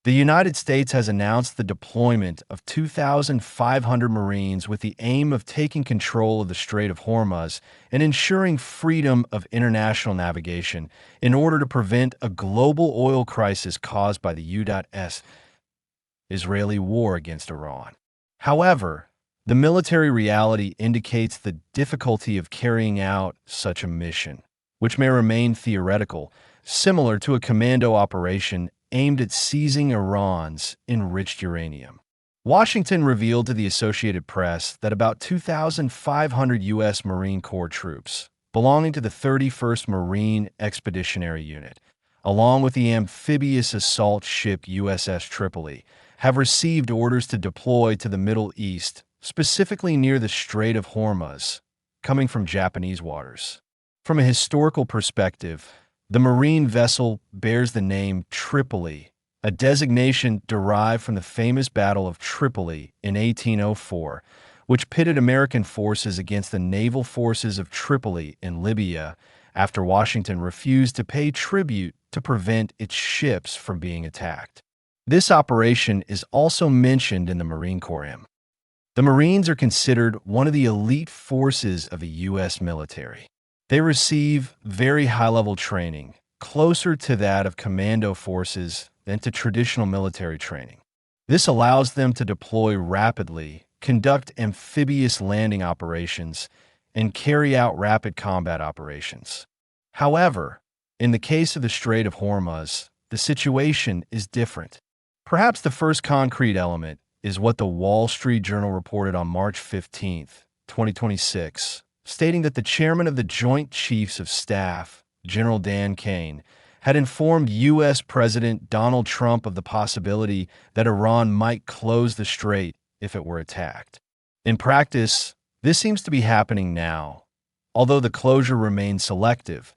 The United States has announced the deployment of 2,500 Marines with the aim of taking control of the Strait of Hormuz and ensuring freedom of international navigation in order to prevent a global oil crisis caused by the U.S. Israeli war against Iran. However, the military reality indicates the difficulty of carrying out such a mission, which may remain theoretical, similar to a commando operation aimed at seizing Iran's enriched uranium. Washington revealed to the Associated Press that about 2,500 U.S. Marine Corps troops belonging to the 31st Marine Expeditionary Unit, along with the amphibious assault ship USS Tripoli, have received orders to deploy to the Middle East, specifically near the Strait of Hormuz, coming from Japanese waters. From a historical perspective, the marine vessel bears the name Tripoli, a designation derived from the famous Battle of Tripoli in 1804, which pitted American forces against the naval forces of Tripoli in Libya after Washington refused to pay tribute to prevent its ships from being attacked. This operation is also mentioned in the Marine Corps. The Marines are considered one of the elite forces of the U.S. military. They receive very high-level training, closer to that of commando forces than to traditional military training. This allows them to deploy rapidly, conduct amphibious landing operations, and carry out rapid combat operations. However, in the case of the Strait of Hormuz, the situation is different. Perhaps the first concrete element is what the Wall Street Journal reported on March 15, 2026, stating that the chairman of the Joint Chiefs of Staff, General Dan Kane, had informed U.S. President Donald Trump of the possibility that Iran might close the strait if it were attacked. In practice, this seems to be happening now, although the closure remains selective,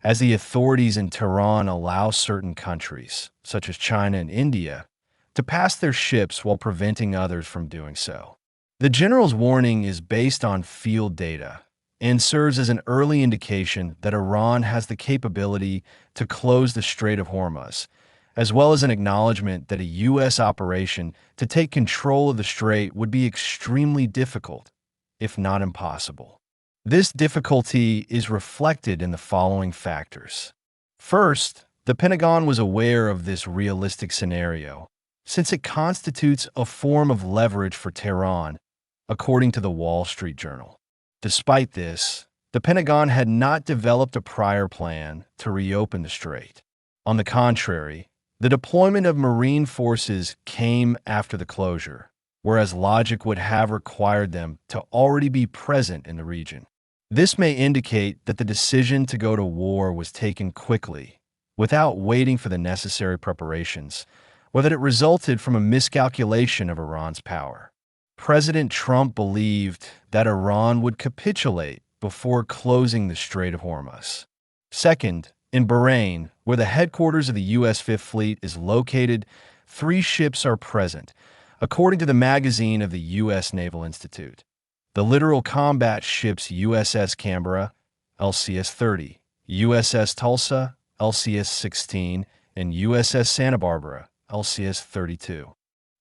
as the authorities in Tehran allow certain countries, such as China and India, to pass their ships while preventing others from doing so. The general's warning is based on field data and serves as an early indication that Iran has the capability to close the Strait of Hormuz, as well as an acknowledgement that a U.S. operation to take control of the strait would be extremely difficult, if not impossible. This difficulty is reflected in the following factors. First, the Pentagon was aware of this realistic scenario, since it constitutes a form of leverage for Tehran, according to the Wall Street Journal. Despite this, the Pentagon had not developed a prior plan to reopen the strait. On the contrary, the deployment of Marine forces came after the closure, whereas logic would have required them to already be present in the region. This may indicate that the decision to go to war was taken quickly, without waiting for the necessary preparations, or that it resulted from a miscalculation of Iran's power. President Trump believed that Iran would capitulate before closing the Strait of Hormuz. Second, in Bahrain, where the headquarters of the U.S. Fifth Fleet is located, 3 ships are present, according to the magazine of the U.S. Naval Institute. The littoral combat ships USS Canberra, LCS-30, USS Tulsa, LCS-16, and USS Santa Barbara, LCS-32.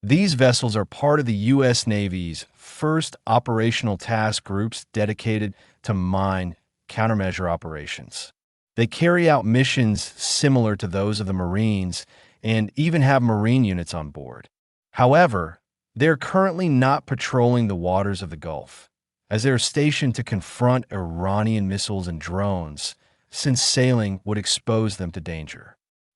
These vessels are part of the U.S. Navy's first operational task groups dedicated to mine countermeasure operations. They carry out missions similar to those of the Marines and even have Marine units on board. However, they are currently not patrolling the waters of the Gulf, as they are stationed to confront Iranian missiles and drones, since sailing would expose them to danger.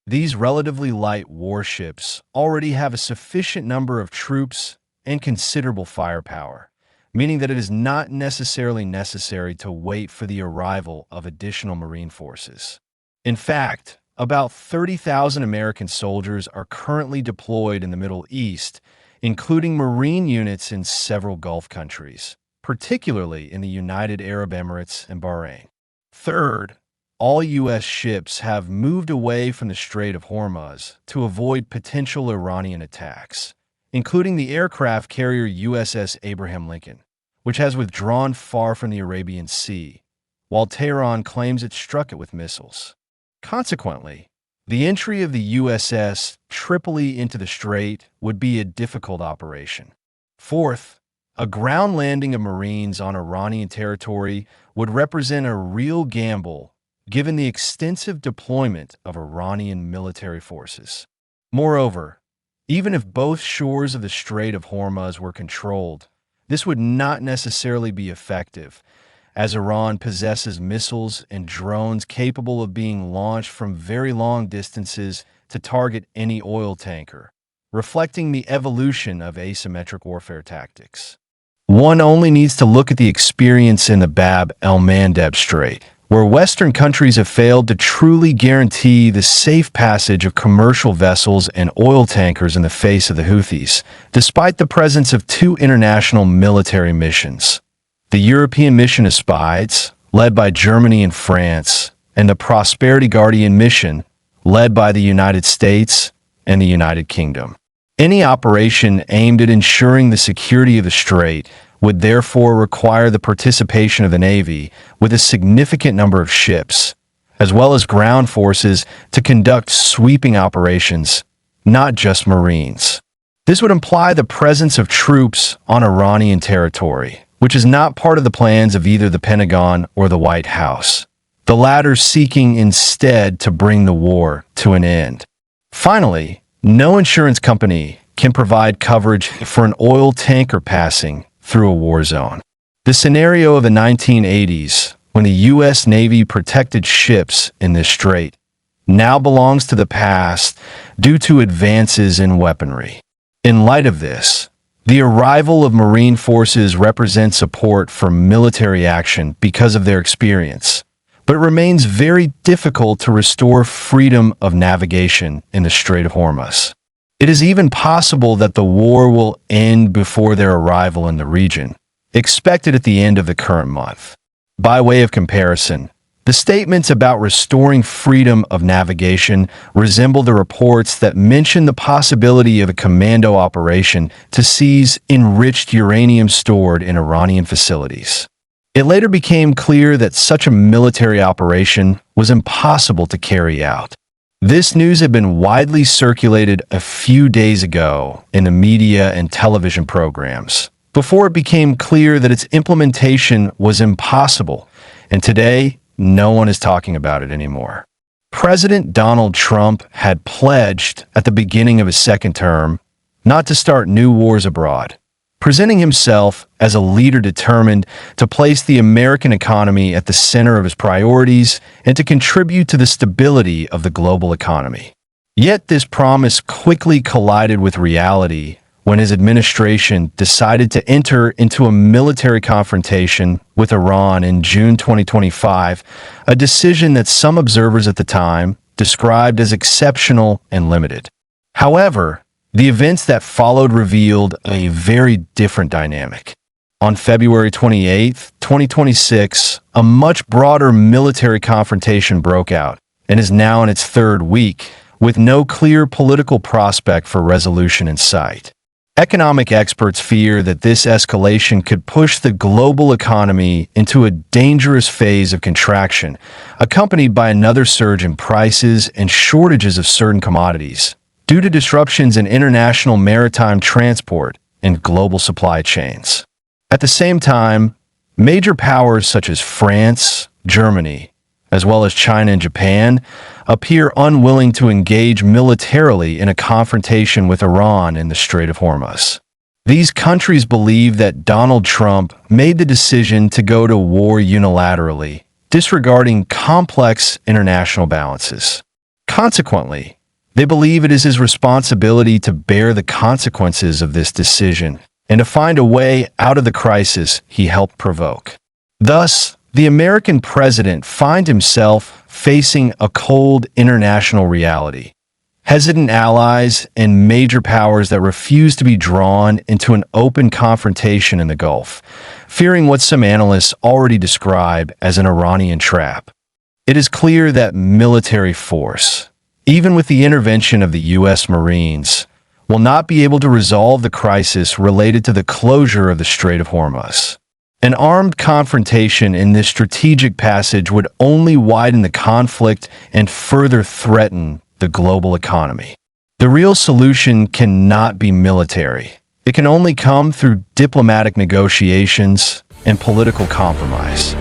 These relatively light warships already have a sufficient number of troops and considerable firepower, meaning that it is not necessarily necessary to wait for the arrival of additional Marine forces. In fact, about 30,000 American soldiers are currently deployed in the Middle East, including Marine units in several Gulf countries, particularly in the United Arab Emirates and Bahrain. Third, all U.S. ships have moved away from the Strait of Hormuz to avoid potential Iranian attacks, including the aircraft carrier USS Abraham Lincoln, which has withdrawn far from the Arabian Sea, while Tehran claims it struck it with missiles. Consequently, The entry of the USS Tripoli into the strait would be a difficult operation. Fourth, a ground landing of Marines on Iranian territory would represent a real gamble given the extensive deployment of Iranian military forces. Moreover, even if both shores of the Strait of Hormuz were controlled, this would not necessarily be effective, as Iran possesses missiles and drones capable of being launched from very long distances to target any oil tanker, reflecting the evolution of asymmetric warfare tactics. One only needs to look at the experience in the Bab el-Mandeb Strait, where Western countries have failed to truly guarantee the safe passage of commercial vessels and oil tankers in the face of the Houthis, despite the presence of two international military missions. The European mission of spies, led by Germany and France, and the Prosperity Guardian mission, led by the United States and the United Kingdom. Any operation aimed at ensuring the security of the strait would therefore require the participation of the Navy with a significant number of ships, as well as ground forces to conduct sweeping operations, not just Marines. This would imply the presence of troops on Iranian territory, which is not part of the plans of either the Pentagon or the White House, the latter seeking instead to bring the war to an end. Finally, no insurance company can provide coverage for an oil tanker passing through a war zone. The scenario of the 1980s, when the U.S. Navy protected ships in this strait, now belongs to the past due to advances in weaponry. In light of this, the arrival of Marine forces represents support for military action because of their experience, but it remains very difficult to restore freedom of navigation in the Strait of Hormuz. It is even possible that the war will end before their arrival in the region, expected at the end of the current month. By way of comparison, the statements about restoring freedom of navigation resemble the reports that mention the possibility of a commando operation to seize enriched uranium stored in Iranian facilities. It later became clear that such a military operation was impossible to carry out. This news had been widely circulated a few days ago in the media and television programs, before it became clear that its implementation was impossible, and today, no one is talking about it anymore. President Donald Trump had pledged at the beginning of his second term not to start new wars abroad, presenting himself as a leader determined to place the American economy at the center of his priorities and to contribute to the stability of the global economy. Yet this promise quickly collided with reality when his administration decided to enter into a military confrontation with Iran in June 2025, a decision that some observers at the time described as exceptional and limited. However, the events that followed revealed a very different dynamic. On February 28, 2026, a much broader military confrontation broke out and is now in its third week, with no clear political prospect for resolution in sight. Economic experts fear that this escalation could push the global economy into a dangerous phase of contraction, accompanied by another surge in prices and shortages of certain commodities, due to disruptions in international maritime transport and global supply chains. At the same time, major powers such as France, Germany, as well as China and Japan, appear unwilling to engage militarily in a confrontation with Iran in the Strait of Hormuz. These countries believe that Donald Trump made the decision to go to war unilaterally, disregarding complex international balances. Consequently, they believe it is his responsibility to bear the consequences of this decision and to find a way out of the crisis he helped provoke. Thus, the American president finds himself facing a cold international reality. Hesitant allies and major powers that refuse to be drawn into an open confrontation in the Gulf, fearing what some analysts already describe as an Iranian trap. It is clear that military force, even with the intervention of the U.S. Marines, will not be able to resolve the crisis related to the closure of the Strait of Hormuz. An armed confrontation in this strategic passage would only widen the conflict and further threaten the global economy. The real solution cannot be military. It can only come through diplomatic negotiations and political compromise.